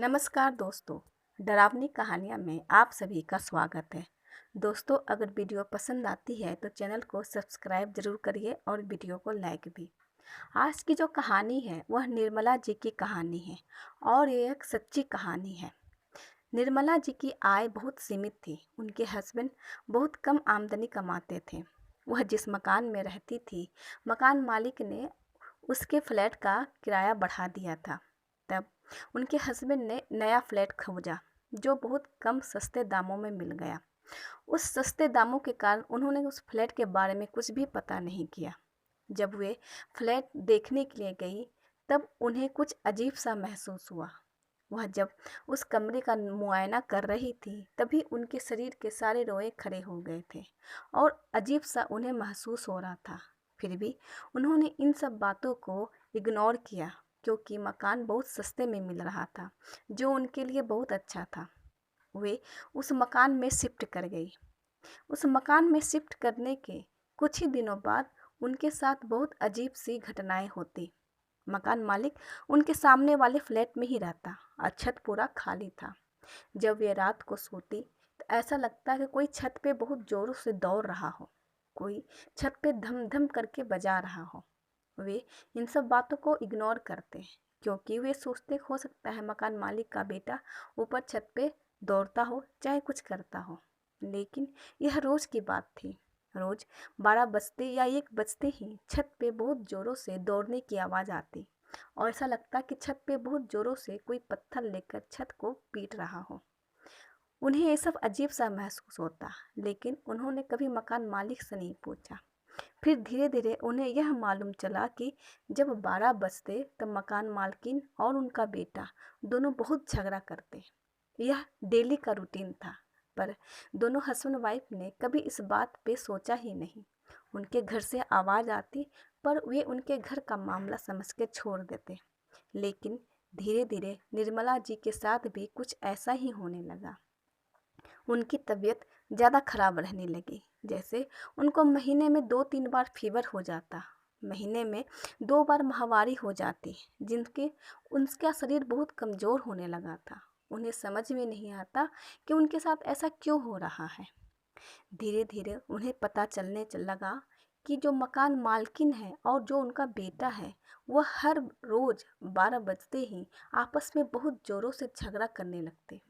नमस्कार दोस्तों। डरावनी कहानियाँ में आप सभी का स्वागत है। दोस्तों, अगर वीडियो पसंद आती है तो चैनल को सब्सक्राइब जरूर करिए और वीडियो को लाइक भी। आज की जो कहानी है वह निर्मला जी की कहानी है और ये एक सच्ची कहानी है। निर्मला जी की आय बहुत सीमित थी। उनके हस्बैंड बहुत कम आमदनी कमाते थे। वह जिस मकान में रहती थी, मकान मालिक ने उसके फ्लैट का किराया बढ़ा दिया था। तब उनके हस्बैंड ने नया फ्लैट खोजा जो बहुत कम सस्ते दामों में मिल गया। उस सस्ते दामों के कारण उन्होंने उस फ्लैट के बारे में कुछ भी पता नहीं किया। जब वे फ्लैट देखने के लिए गई तब उन्हें कुछ अजीब सा महसूस हुआ। वह जब उस कमरे का मुआयना कर रही थी तभी उनके शरीर के सारे रोए खड़े हो गए थे और अजीब सा उन्हें महसूस हो रहा था। फिर भी उन्होंने इन सब बातों को इग्नोर किया क्योंकि मकान बहुत सस्ते में मिल रहा था जो उनके लिए बहुत अच्छा था। वे उस मकान में शिफ्ट कर गई। उस मकान में शिफ्ट करने के कुछ ही दिनों बाद उनके साथ बहुत अजीब सी घटनाएं होती। मकान मालिक उनके सामने वाले फ्लैट में ही रहता और छत पूरा खाली था। जब वे रात को सोती तो ऐसा लगता कि कोई छत पे बहुत जोरों से दौड़ रहा हो, कोई छत पे धम धम करके बजा रहा हो। वे इन सब बातों को इग्नोर करते क्योंकि वे सोचते हो सकता है मकान मालिक का बेटा ऊपर छत पे दौड़ता हो चाहे कुछ करता हो। लेकिन यह रोज की बात थी। रोज 12 बजते या 1 बजते ही छत पे बहुत जोरों से दौड़ने की आवाज़ आती और ऐसा लगता कि छत पे बहुत जोरों से कोई पत्थर लेकर छत को पीट रहा हो। उन्हें ये सब अजीब सा महसूस होता, लेकिन उन्होंने कभी मकान मालिक से नहीं पूछा। फिर धीरे धीरे उन्हें यह मालूम चला कि जब 12 बजते तब मकान मालकिन और उनका बेटा दोनों बहुत झगड़ा करते। यह डेली का रूटीन था, पर दोनों हस्बैंड वाइफ ने कभी इस बात पे सोचा ही नहीं। उनके घर से आवाज़ आती पर वे उनके घर का मामला समझ के छोड़ देते। लेकिन धीरे धीरे निर्मला जी के साथ भी कुछ ऐसा ही होने लगा। उनकी तबीयत ज़्यादा खराब रहने लगी। जैसे उनको महीने में 2-3 बार फीवर हो जाता, महीने में 2 बार माहवारी हो जाती, जिनके उनका शरीर बहुत कमज़ोर होने लगा था। उन्हें समझ में नहीं आता कि उनके साथ ऐसा क्यों हो रहा है। धीरे धीरे उन्हें पता चलने लगा कि जो मकान मालकिन है और जो उनका बेटा है वह हर रोज़ 12 बजते ही आपस में बहुत ज़ोरों से झगड़ा करने लगते।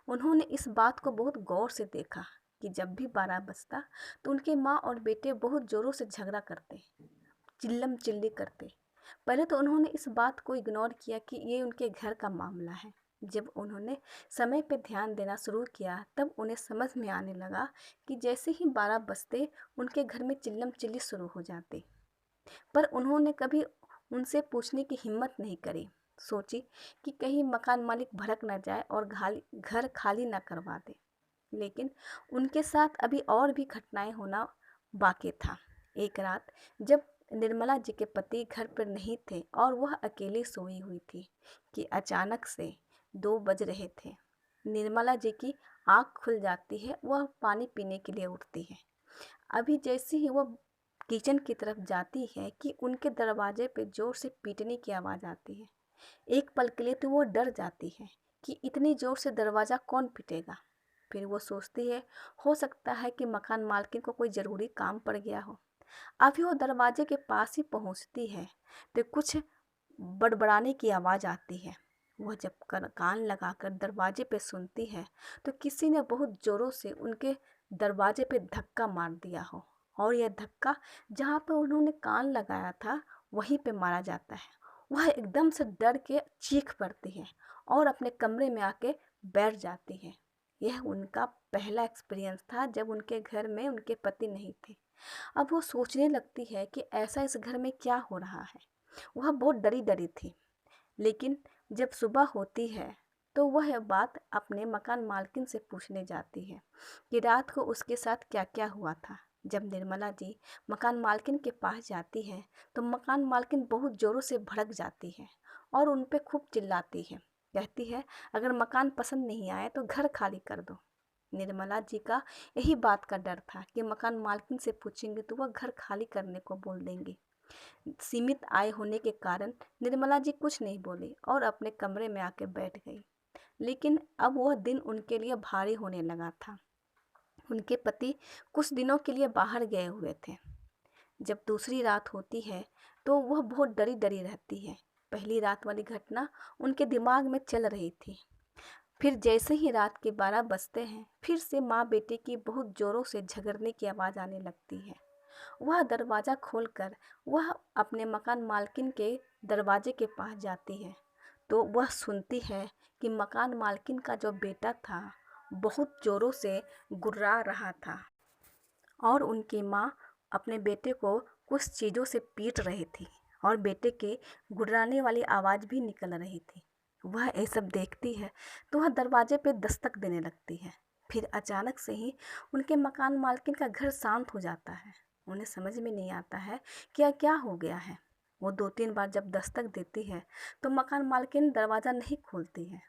उन्होंने इस बात को बहुत गौर से देखा कि जब भी 12 बजता तो उनके माँ और बेटे बहुत ज़ोरों से झगड़ा करते, चिल्लम चिल्ली करते। पहले तो उन्होंने इस बात को इग्नोर किया कि ये उनके घर का मामला है। जब उन्होंने समय पे ध्यान देना शुरू किया तब उन्हें समझ में आने लगा कि जैसे ही 12 बजते उनके घर में चिल्लम चिल्ली शुरू हो जाती। पर उन्होंने कभी उनसे पूछने की हिम्मत नहीं करी। सोची कि कहीं मकान मालिक भड़क न जाए और घर खाली न करवा दे। लेकिन उनके साथ अभी और भी घटनाएं होना बाकी था। एक रात जब निर्मला जी के पति घर पर नहीं थे और वह अकेली सोई हुई थी कि अचानक से 2 बज रहे थे। निर्मला जी की आँख खुल जाती है, वह पानी पीने के लिए उठती है। अभी जैसे ही वह किचन की तरफ जाती है कि उनके दरवाजे पे जोर से पीटने की आवाज़ आती है। एक पल के लिए तो वो डर जाती है कि इतनी जोर से दरवाज़ा कौन पीटेगा। फिर वो सोचती है हो सकता है कि मकान मालकिन को कोई ज़रूरी काम पड़ गया हो। अभी वो दरवाजे के पास ही पहुंचती है तो कुछ बड़बड़ाने की आवाज़ आती है। वह जब कान लगाकर दरवाजे पे सुनती है तो किसी ने बहुत ज़ोरों से उनके दरवाजे पे धक्का मार दिया हो और यह धक्का जहाँ पे उन्होंने कान लगाया था वहीं पे मारा जाता है। वह एकदम से डर के चीख पड़ती है और अपने कमरे में आके बैठ जाती है। यह उनका पहला एक्सपीरियंस था जब उनके घर में उनके पति नहीं थे। अब वो सोचने लगती है कि ऐसा इस घर में क्या हो रहा है। वह बहुत डरी डरी थी। लेकिन जब सुबह होती है तो वह बात अपने मकान मालकिन से पूछने जाती है कि रात को उसके साथ क्या क्या हुआ था। जब निर्मला जी मकान मालकिन के पास जाती है तो मकान मालकिन बहुत ज़ोरों से भड़क जाती है और उन पे खूब चिल्लाती है। कहती है अगर मकान पसंद नहीं आए तो घर खाली कर दो। निर्मला जी का यही बात का डर था कि मकान मालकिन से पूछेंगे तो वह घर खाली करने को बोल देंगे। सीमित आय होने के कारण निर्मला जी कुछ नहीं बोली और अपने कमरे में आके बैठ गई। लेकिन अब वह दिन उनके लिए भारी होने लगा था। उनके पति कुछ दिनों के लिए बाहर गए हुए थे। जब दूसरी रात होती है तो वह बहुत डरी डरी रहती है। पहली रात वाली घटना उनके दिमाग में चल रही थी। फिर जैसे ही रात के 12 बजते हैं, फिर से माँ बेटे की बहुत ज़ोरों से झगड़ने की आवाज़ आने लगती है। वह दरवाज़ा खोलकर वह अपने मकान मालकिन के दरवाजे के पास जाती है तो वह सुनती है कि मकान मालकिन का जो बेटा था बहुत ज़ोरों से गुर्रा रहा था और उनकी माँ अपने बेटे को कुछ चीज़ों से पीट रही थी और बेटे के गुर्राने वाली आवाज़ भी निकल रही थी। वह ये सब देखती है तो वह दरवाजे पे दस्तक देने लगती है। फिर अचानक से ही उनके मकान मालकिन का घर शांत हो जाता है। उन्हें समझ में नहीं आता है कि क्या हो गया है। वो 2-3 बार जब दस्तक देती है तो मकान मालकिन दरवाज़ा नहीं खोलती है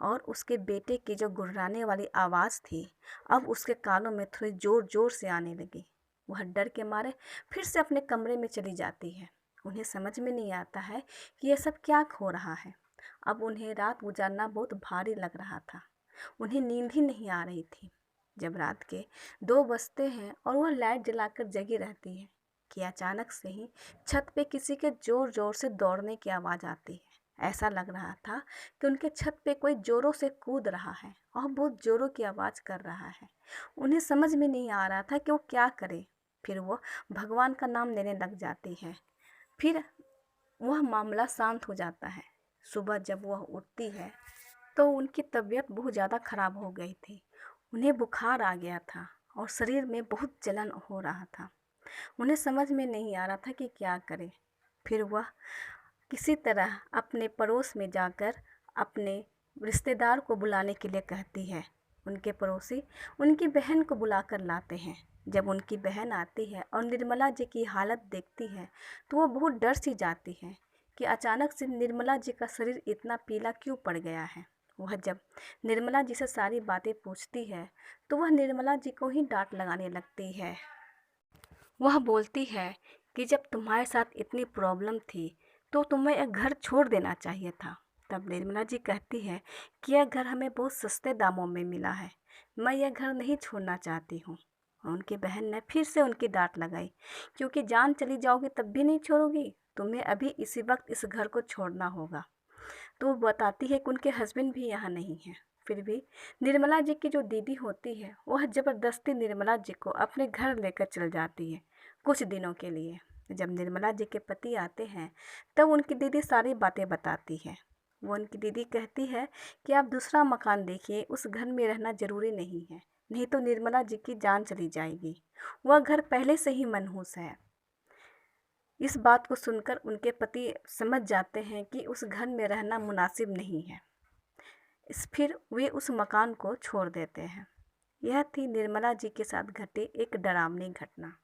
और उसके बेटे की जो गुर्राने वाली आवाज़ थी अब उसके कानों में थोड़ी ज़ोर ज़ोर से आने लगी। वह डर के मारे फिर से अपने कमरे में चली जाती है। उन्हें समझ में नहीं आता है कि यह सब क्या हो रहा है। अब उन्हें रात गुजारना बहुत भारी लग रहा था। उन्हें नींद ही नहीं आ रही थी। जब रात के 2 बजते हैं और वह लाइट जलाकर जगी रहती है कि अचानक से ही छत पे किसी के ज़ोर ज़ोर से दौड़ने की आवाज़ आती है। ऐसा लग रहा था कि उनके छत पे कोई ज़ोरों से कूद रहा है और बहुत ज़ोरों की आवाज़ कर रहा है। उन्हें समझ में नहीं आ रहा था कि वो क्या करे। फिर वो भगवान का नाम लेने लग जाती है। फिर वह मामला शांत हो जाता है। सुबह जब वह उठती है तो उनकी तबीयत बहुत ज़्यादा ख़राब हो गई थी। उन्हें बुखार आ गया था और शरीर में बहुत जलन हो रहा था। उन्हें समझ में नहीं आ रहा था कि क्या करें। फिर वह किसी तरह अपने पड़ोस में जाकर अपने रिश्तेदार को बुलाने के लिए कहती है। उनके पड़ोसी उनकी बहन को बुलाकर लाते हैं। जब उनकी बहन आती है और निर्मला जी की हालत देखती है तो वह बहुत डर सी जाती है कि अचानक से निर्मला जी का शरीर इतना पीला क्यों पड़ गया है। वह जब निर्मला जी से सारी बातें पूछती है तो वह निर्मला जी को ही डांट लगाने लगती है। वह बोलती है कि जब तुम्हारे साथ इतनी प्रॉब्लम थी तो तुम्हें यह घर छोड़ देना चाहिए था। तब निर्मला जी कहती है कि यह घर हमें बहुत सस्ते दामों में मिला है, मैं यह घर नहीं छोड़ना चाहती हूँ। उनकी बहन ने फिर से उनकी डांट लगाई, क्योंकि जान चली जाओगी तब भी नहीं छोड़ोगी, तुम्हें अभी इसी वक्त इस घर को छोड़ना होगा। तो वो बताती है कि उनके हस्बैंड भी यहाँ नहीं हैं। फिर भी निर्मला जी की जो दीदी होती है वह ज़बरदस्ती निर्मला जी को अपने घर लेकर चल जाती है कुछ दिनों के लिए। जब निर्मला जी के पति आते हैं तब उनकी दीदी सारी बातें बताती है। वो उनकी दीदी कहती है कि आप दूसरा मकान देखिए, उस घर में रहना ज़रूरी नहीं है, नहीं तो निर्मला जी की जान चली जाएगी, वह घर पहले से ही मनहूस है। इस बात को सुनकर उनके पति समझ जाते हैं कि उस घर में रहना मुनासिब नहीं है। फिर वे उस मकान को छोड़ देते हैं। यह थी निर्मला जी के साथ घटी एक डरावनी घटना।